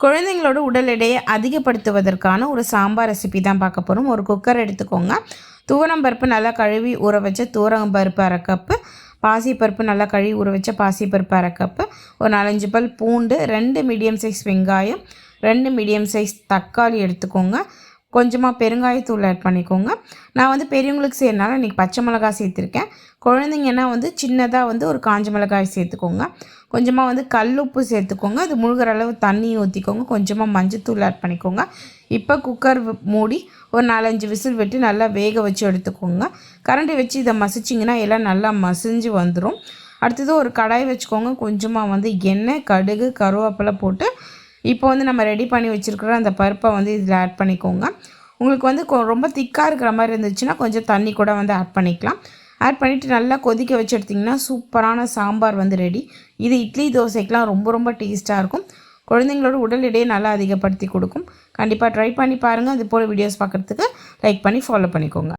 குழந்தைங்களோட உடல் எடையை அதிகப்படுத்துவதற்கான ஒரு சாம்பார் ரெசிபி தான் பார்க்க போகிறோம். ஒரு குக்கர் எடுத்துக்கோங்க. துவரம்பருப்பு நல்லா கழுவி ஊற வச்ச துவரம்பருப்பு 1/2 கப்பு, பாசிப்பருப்பு நல்லா கழுவி ஊற வச்ச பாசிப்பருப்பு 1/2 கப்பு, ஒரு 4-5 பல் பூண்டு, 2 மீடியம் சைஸ் வெங்காயம், 2 மீடியம் சைஸ் தக்காளி எடுத்துக்கோங்க. கொஞ்சமாக பெருங்காயத்தூள் ஆட் பண்ணிக்கோங்க. நான் வந்து பெரியவங்களுக்கு செய்யறதுனால இன்றைக்கி பச்சை மிளகாய் சேர்த்துருக்கேன். குழந்தைங்கன்னா வந்து சின்னதாக வந்து ஒரு காஞ்ச மிளகாய் சேர்த்துக்கோங்க. கொஞ்சமாக வந்து கல்லுப்பு சேர்த்துக்கோங்க. அது முழுகிற அளவு தண்ணி ஊற்றிக்கோங்க. கொஞ்சமாக மஞ்சத்தூள் ஆட் பண்ணிக்கோங்க. இப்போ குக்கர் மூடி ஒரு 4-5 விசில் விட்டு நல்லா வேக வச்சு எடுத்துக்கோங்க. கரண்டி வச்சு இதை மசிச்சிங்கன்னா எல்லாம் நல்லா மசிஞ்சு வந்துடும். அடுத்தது ஒரு கடாய் வச்சுக்கோங்க. கொஞ்சமாக வந்து எண்ணெய், கடுகு, கருவேப்பிலை போட்டு இப்போ வந்து நம்ம ரெடி பண்ணி வச்சுருக்கிற அந்த பருப்பை வந்து இதில் ஆட் பண்ணிக்கோங்க. உங்களுக்கு வந்து ரொம்ப திக்காக இருக்கிற மாதிரி இருந்துச்சுன்னா கொஞ்சம் தண்ணி கூட வந்து ஆட் பண்ணிக்கலாம். ஆட் பண்ணிவிட்டு நல்லா கொதிக்க வச்சு எடுத்திங்கன்னா சூப்பரான சாம்பார் வந்து ரெடி. இது இட்லி தோசைக்கெலாம் ரொம்ப ரொம்ப டேஸ்ட்டாக இருக்கும். குழந்தைங்களோட உடல் எடையை நல்லா அதிகப்படுத்தி கொடுக்கும். கண்டிப்பாக ட்ரை பண்ணி பாருங்கள். அது போல் வீடியோஸ் பார்க்குறதுக்கு லைக் பண்ணி ஃபாலோ பண்ணிக்கோங்க.